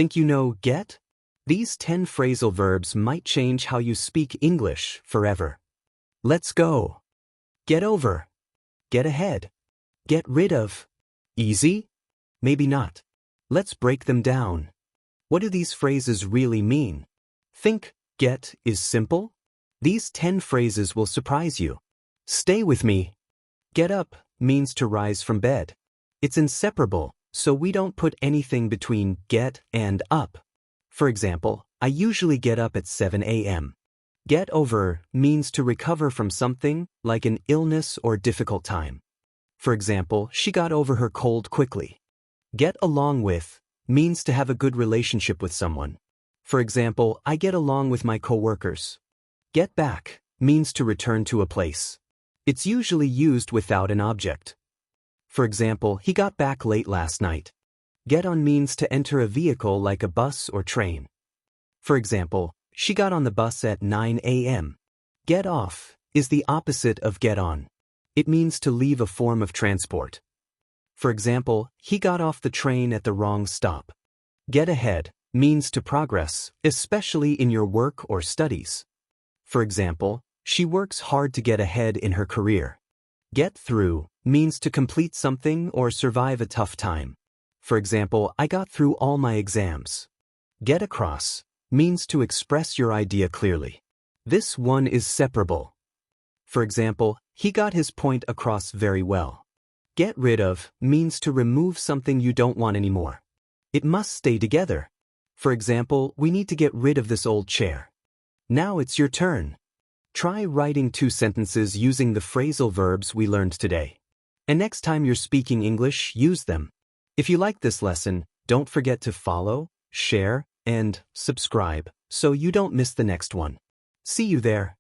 Think you know get? These 10 phrasal verbs might change how you speak English forever. Let's go. Get over. Get ahead. Get rid of. Easy? Maybe not. Let's break them down. What do these phrases really mean? Think get is simple? These 10 phrases will surprise you. Stay with me. Get up means to rise from bed. It's inseparable, so we don't put anything between get and up. For example, I usually get up at 7 a.m. Get over means to recover from something, like an illness or difficult time. For example, she got over her cold quickly. Get along with means to have a good relationship with someone. For example, I get along with my coworkers. Get back means to return to a place. It's usually used without an object. For example, he got back late last night. Get on means to enter a vehicle like a bus or train. For example, she got on the bus at 9 a.m. Get off is the opposite of get on. It means to leave a form of transport. For example, he got off the train at the wrong stop. Get ahead means to progress, especially in your work or studies. For example, she works hard to get ahead in her career. Get through means to complete something or survive a tough time. For example, I got through all my exams. Get across means to express your idea clearly. This one is separable. For example, he got his point across very well. Get rid of means to remove something you don't want anymore. It must stay together. For example, we need to get rid of this old chair. Now it's your turn. Try writing 2 sentences using the phrasal verbs we learned today. And next time you're speaking English, use them. If you like this lesson, don't forget to follow, share, and subscribe so you don't miss the next one. See you there.